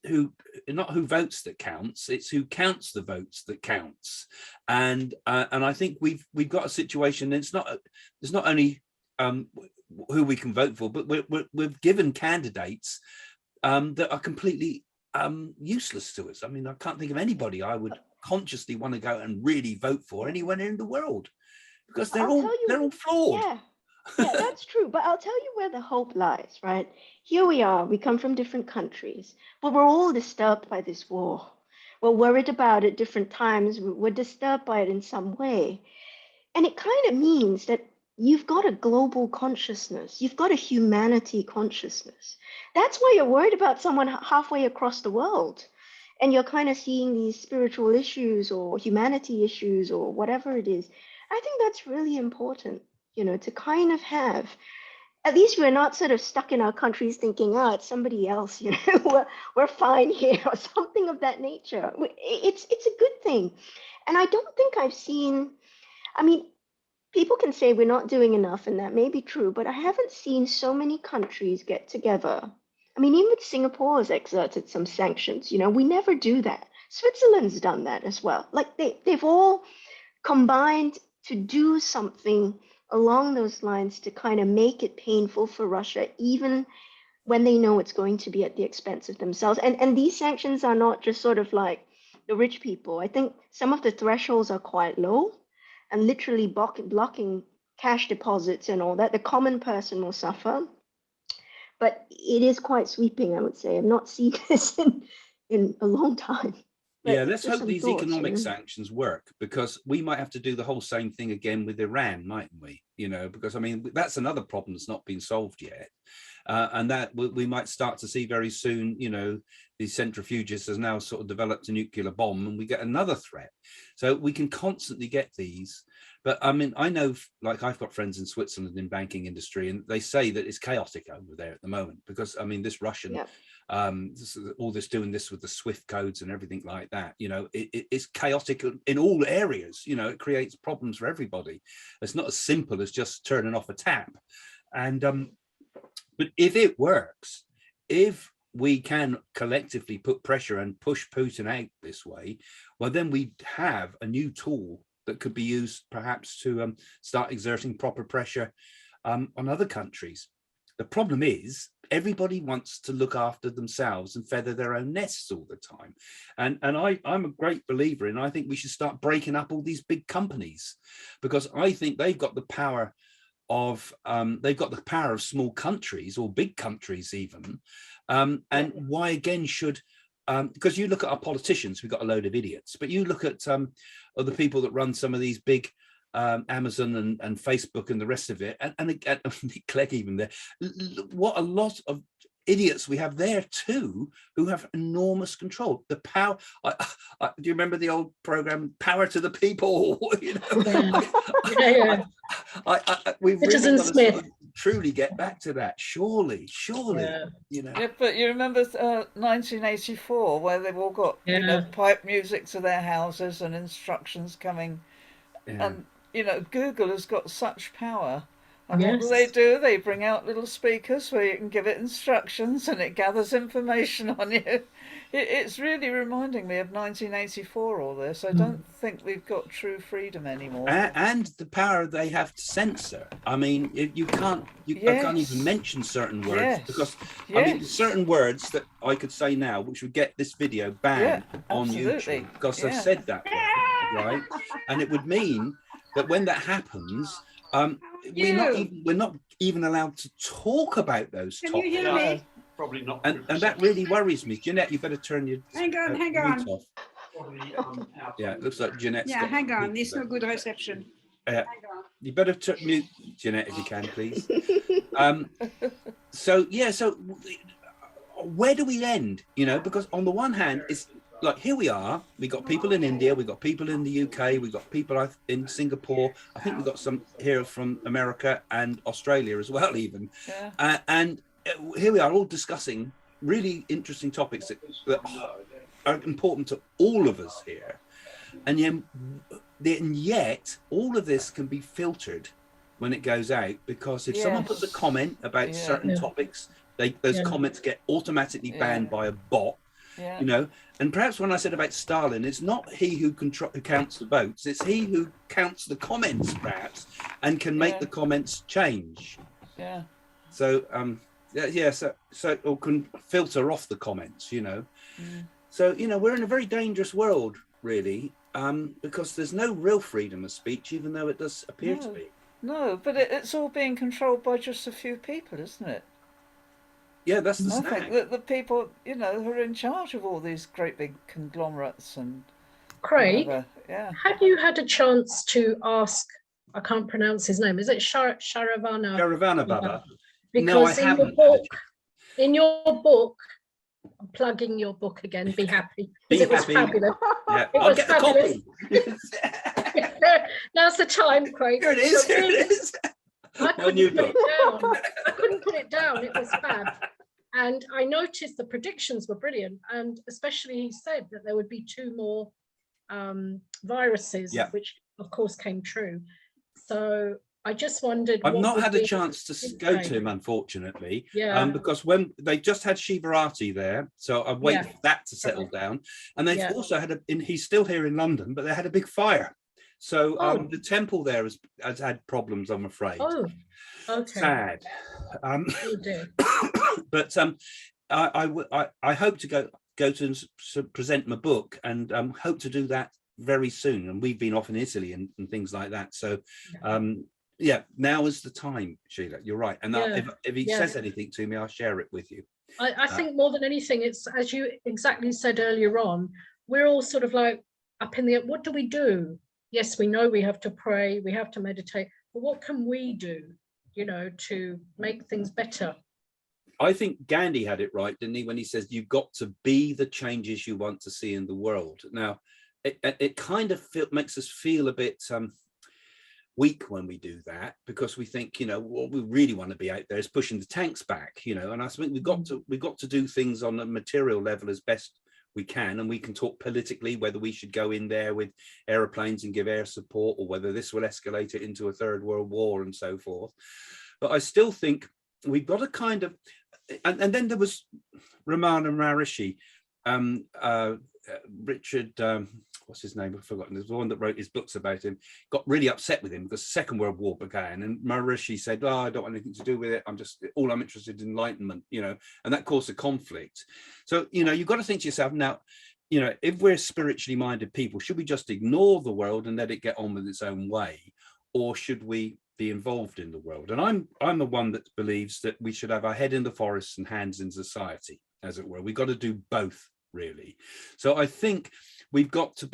who votes that counts, it's who counts the votes that counts. And I think we've got a situation. It's not only who we can vote for, but we're given candidates that are completely useless to us. I mean, I can't think of anybody I would consciously want to go and really vote for anywhere in the world, because they're all flawed. Yeah, that's true. But I'll tell you where the hope lies, right? Here we are, we come from different countries, but we're all disturbed by this war. We're worried about it different times. We're disturbed by it in some way. And it kind of means that you've got a global consciousness. You've got a humanity consciousness. That's why you're worried about someone halfway across the world. And you're kind of seeing these spiritual issues or humanity issues or whatever it is. I think that's really important, you know, to kind of have, at least we're not sort of stuck in our countries thinking, oh, it's somebody else, you know, we're fine here or something of that nature. It's a good thing. And I don't think I've seen, I mean, people can say we're not doing enough, and that may be true, but I haven't seen so many countries get together. I mean, even with Singapore has exerted some sanctions, you know, we never do that. Switzerland's done that as well. Like they've all combined to do something along those lines to kind of make it painful for Russia, even when they know it's going to be at the expense of themselves. And these sanctions are not just sort of like the rich people. I think some of the thresholds are quite low and literally blocking cash deposits and all that. The common person will suffer. But it is quite sweeping, I would say. I've not seen this in a long time. But yeah, let's hope these thoughts, economic you know? sanctions work, because we might have to do the whole same thing again with Iran, mightn't we? You know, because I mean, that's another problem that's not been solved yet. And that we might start to see very soon, you know, these centrifuges has now sort of developed a nuclear bomb, and we get another threat. So we can constantly get these. But I mean, I know, like, I've got friends in Switzerland in banking industry, and they say that it's chaotic over there at the moment, because I mean, this Russian, all this doing this with the SWIFT codes and everything like that, you know, it's chaotic in all areas. You know, it creates problems for everybody. It's not as simple as just turning off a tap. And but if it works, if we can collectively put pressure and push Putin out this way, well, then we have a new tool that could be used perhaps to start exerting proper pressure on other countries. The problem is everybody wants to look after themselves and feather their own nests all the time. And I'm a great believer in, I think we should start breaking up all these big companies, because I think they've got the power of small countries or big countries even. And why again should, because you look at our politicians, we've got a load of idiots, but you look at other people that run some of these big Amazon and Facebook and the rest of it, and Nick Clegg even there, what a lot of idiots we have there too, who have enormous control. The power, do you remember the old program Power to the People? You know, we've really got to truly get back to that, surely, you know. Yeah, but you remember 1984, where they've all got you know, pipe music to their houses and instructions coming, and you know, Google has got such power. And what do? They bring out little speakers where you can give it instructions and it gathers information on you. It's really reminding me of 1984, all this. I don't think we've got true freedom anymore. And the power they have to censor. I mean, I can't even mention certain words, because I mean, certain words that I could say now, which would get this video banned on YouTube, because I've said that word, right? And it would mean that when that happens, we're not even allowed to talk about those topics. Can you hear me? Probably not. And that really worries me. Jeanette, you better turn your hang on. mute off. Yeah, it looks like Jeanette's got hang on. There's no good reception. Hang on. You better mute Jeanette if you can, please. So where do we end? You know, because on the one hand, it's like, here we are, we got people in India, we got people in the UK, we got people in Singapore. I think we got some here from America and Australia as well, even. Yeah. And here we are, all discussing really interesting topics that are important to all of us here. And yet all of this can be filtered when it goes out, because if someone puts a comment about certain topics, those comments get automatically banned by a bot. You know, and perhaps when I said about Stalin, it's not he who counts the votes, it's he who counts the comments, perhaps, and can make the comments change. So so or can filter off the comments, you know. So, you know, we're in a very dangerous world, really, because there's no real freedom of speech, even though it does appear to be. No, but it's all being controlled by just a few people, isn't it? Yeah, that's the I snag. think that the people, you know, who are in charge of all these great big conglomerates and Craig, whatever. have you had a chance to ask, I can't pronounce his name, is it Sharavana? Caravana Baba. Because no, I in your haven't. book, I'm plugging your book again, be happy, because it was fabulous. Yeah, It I'll was get fabulous. a copy. Now's the time, Craig. Here it is, here it is. I couldn't put it down. I couldn't put it down. It was fab. And I noticed the predictions were brilliant. And especially he said that there would be 2 more viruses, which of course came true. So I just wondered. I've not had a chance to go to him, unfortunately, because when they just had Shivarati there, so I wait for that to settle down. And they've also had he's still here in London, but they had a big fire. So the temple there has had problems, I'm afraid. Oh, okay. Sad. But I hope to go to present my book, and hope to do that very soon. And we've been off in Italy and things like that. So now is the time, Sheila. You're right. And if he says anything to me, I'll share it with you. I think more than anything, it's, as you exactly said earlier on, we're all sort of like up in the air. What do we do? Yes, we know we have to pray, we have to meditate, but what can we do, you know, to make things better? I think Gandhi had it right, didn't he, when he says you've got to be the changes you want to see in the world. Now, it kind of makes us feel a bit weak when we do that, because we think, you know, what we really want to be out there is pushing the tanks back, you know. And I think we've got to do things on a material level as best we can, and we can talk politically whether we should go in there with aeroplanes and give air support, or whether this will escalate it into a third world war and so forth. But I still think we've got to kind of, and then there was Ramana Maharishi, Richard, what's his name? I've forgotten. There's the one that wrote his books about him, got really upset with him because the Second World War began, and Maharishi said, I don't want anything to do with it. All I'm interested in enlightenment, you know, and that caused a conflict. So, you know, you've got to think to yourself now, you know, if we're spiritually minded people, should we just ignore the world and let it get on with its own way? Or should we be involved in the world? And I'm the one that believes that we should have our head in the forest and hands in society, as it were. We've got to do both, really. So I think we've got to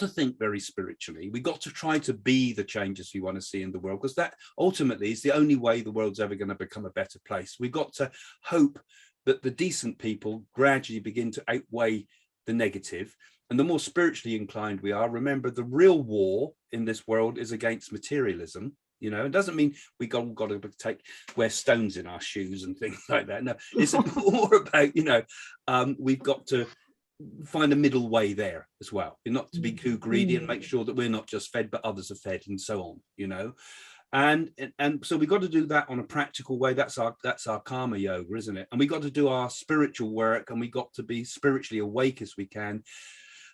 think very spiritually. We've got to try to be the changes we want to see in the world, because that ultimately is the only way the world's ever going to become a better place. We've got to hope that the decent people gradually begin to outweigh the negative. And the more spiritually inclined we are, remember, the real war in this world is against materialism. You know, it doesn't mean we got to wear stones in our shoes and things like that. No, it's more about, you know, we've got to find a middle way there as well. You're not to be too greedy, and make sure that we're not just fed, but others are fed, and so on, you know. And so we've got to do that on a practical way. That's our karma yoga, isn't it? And we got to do our spiritual work, and we got to be spiritually awake as we can.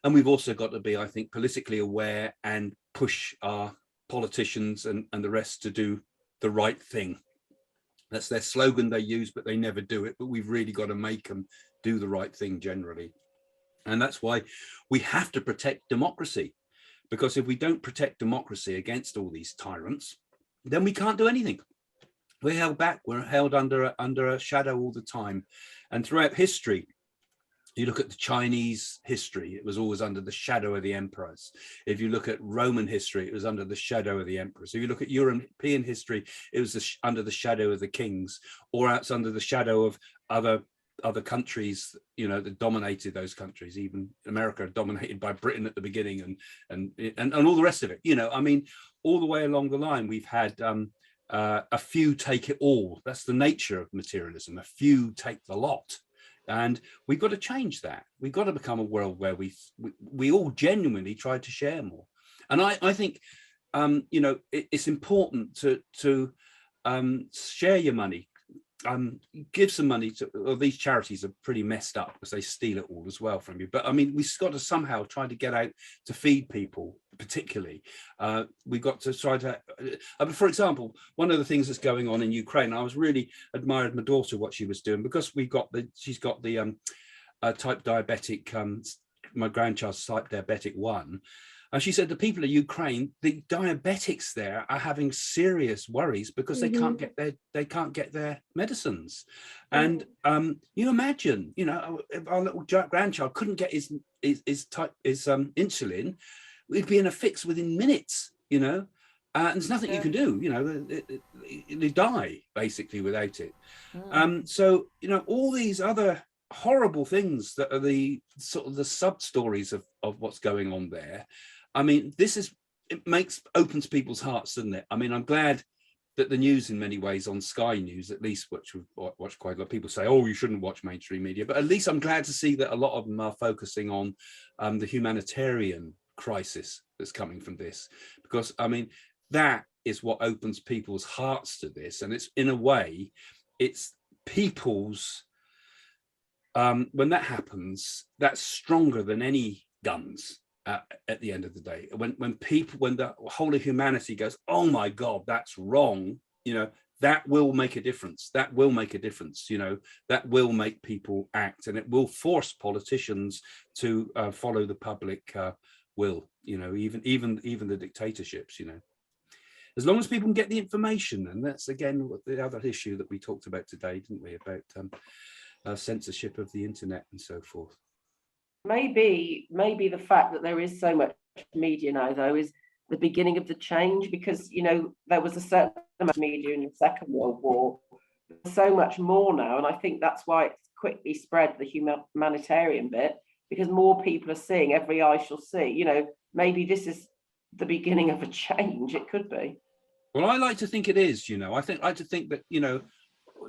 And we've also got to be, I think, politically aware and push our politicians and the rest to do the right thing. That's their slogan they use, but they never do it. But we've really got to make them do the right thing generally. And that's why we have to protect democracy, because if we don't protect democracy against all these tyrants, then we can't do anything. We're held back. We're held under a shadow all the time. And throughout history, You look at the Chinese history, it was always under the shadow of the emperors. If you look at Roman history, it was under the shadow of the emperors. If you look at European history, it was under the shadow of the kings, or else under the shadow of other countries, you know, that dominated those countries. Even America dominated by Britain at the beginning, and all the rest of it. You know, I mean, all the way along the line, we've had a few take it all. That's the nature of materialism. A few take the lot. And we've got to change that. We've got to become a world where we all genuinely try to share more. And I think, you know, it's important to share your money. Give some money to, well, these charities are pretty messed up because they steal it all as well from you. But I mean, we've got to somehow try to get out to feed people, particularly. We've got to try to, for example, one of the things that's going on in Ukraine, I was really admired my daughter, what she was doing, because she's got the type diabetic, my grandchild's type diabetic 1. And she said the people of Ukraine, the diabetics there are having serious worries because they can't get their medicines. And you imagine, you know, if our little grandchild couldn't get his insulin, we'd be in a fix within minutes, you know. And there's nothing you can do, you know, they die basically without it. So, you know, all these other horrible things that are the sort of the sub stories of what's going on there. I mean, opens people's hearts, doesn't it? I mean, I'm glad that the news in many ways on Sky News, at least, which we've watched quite a lot of people say, oh, you shouldn't watch mainstream media, but at least I'm glad to see that a lot of them are focusing on the humanitarian crisis that's coming from this, because I mean, that is what opens people's hearts to this. And it's, in a way, it's people's, when that happens, that's stronger than any guns. At the end of the day, when the whole of humanity goes, oh my God, that's wrong, you know, that will make a difference. That will make a difference, you know, that will make people act, and it will force politicians to follow the public will, you know, even the dictatorships, you know, as long as people can get the information. And that's again the other issue that we talked about today, didn't we, about censorship of the internet and so forth. Maybe the fact that there is so much media now, though, is the beginning of the change, because, you know, there was a certain amount of media in the Second World War. There's so much more now, and I think that's why it's quickly spread, the humanitarian bit, because more people are seeing. Every eye shall see. You know, maybe this is the beginning of a change. It could be. Well, I like to think it is. You know, I like to think that, you know,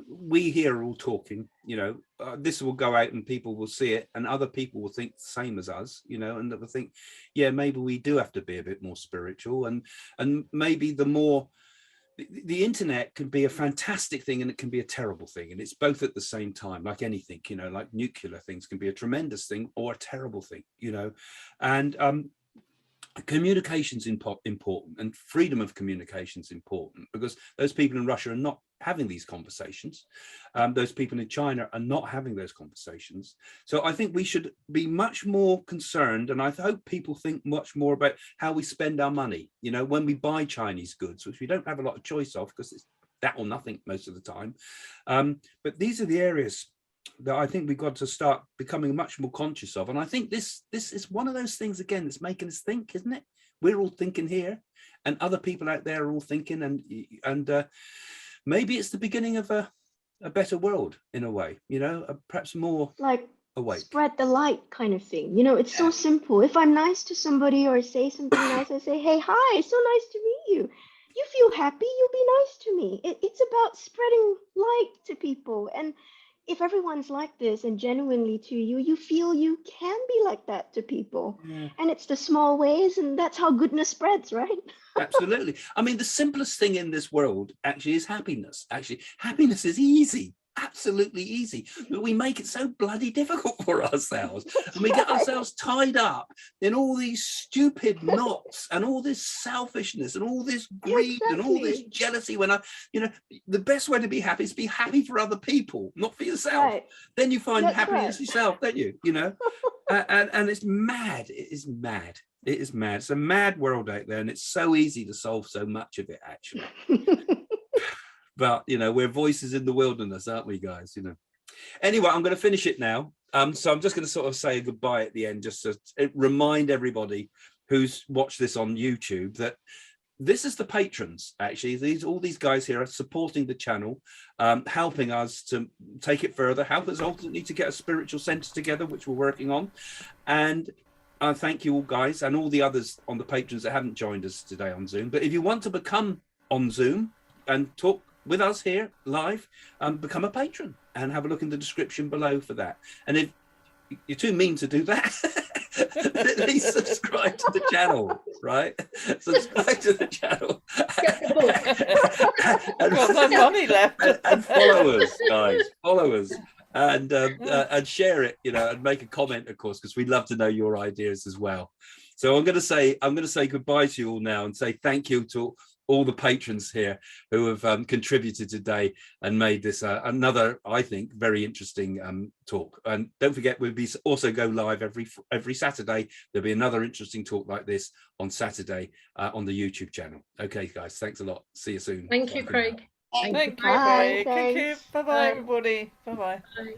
we here are all talking, you know, this will go out and people will see it, and other people will think the same as us, you know, and they'll think, yeah, maybe we do have to be a bit more spiritual, and maybe the internet can be a fantastic thing and it can be a terrible thing, and it's both at the same time, like anything, you know, like nuclear things can be a tremendous thing or a terrible thing, you know. And communication's important, and freedom of communication's important, because those people in Russia are not having these conversations. Those people in China are not having those conversations. So I think we should be much more concerned, and I hope people think much more about how we spend our money, you know, when we buy Chinese goods, which we don't have a lot of choice of because it's that or nothing most of the time. But these are the areas that I think we've got to start becoming much more conscious of. And I think this is one of those things, again, that's making us think, isn't it? We're all thinking here, and other people out there are all thinking, and maybe it's the beginning of a better world in a way, you know, perhaps more like awake. Spread the light kind of thing. You know, it's so simple. If I'm nice to somebody or say something nice, I say, hey, hi, so nice to meet you. You feel happy, you'll be nice to me. It's about spreading light to people. And if everyone's like this and genuinely to you, you feel you can be like that to people. Yeah. And it's the small ways, and that's how goodness spreads, right? Absolutely. I mean, the simplest thing in this world actually is happiness. Actually, happiness is easy. Absolutely easy, but we make it so bloody difficult for ourselves, and we get ourselves tied up in all these stupid knots and all this selfishness and all this greed and all this jealousy, when you know, the best way to be happy is to be happy for other people, not for yourself. Then you find happiness yourself, don't you? You know, and it's mad. It is mad. It is mad. It's a mad world out there, and it's so easy to solve so much of it, actually. But, you know, we're voices in the wilderness, aren't we, guys? You know. Anyway, I'm going to finish it now. So I'm just going to sort of say goodbye at the end, just to remind everybody who's watched this on YouTube that this is the patrons. Actually, all these guys here are supporting the channel, helping us to take it further, help us ultimately to get a spiritual center together, which we're working on. And thank you all guys and all the others on the patrons that haven't joined us today on Zoom. But if you want to become on Zoom and talk with us here live, become a patron and have a look in the description below for that. And if you're too mean to do that, at least subscribe to the channel, right? Subscribe to the channel. Get the book. I've got no money left. And follow us, guys. Follow us. And share it, you know, and make a comment, of course, because we'd love to know your ideas as well. So I'm going to say goodbye to you all now and say thank you to all the patrons here who have contributed today and made this another, I think, very interesting talk. And don't forget, we'll be also go live every Saturday. There'll be another interesting talk like this on Saturday on the YouTube channel. Okay, guys, thanks a lot. See you soon. Thank you, Craig. Thank you, Bye. Craig. Thank you. Bye-bye, everybody. Bye-bye. Bye.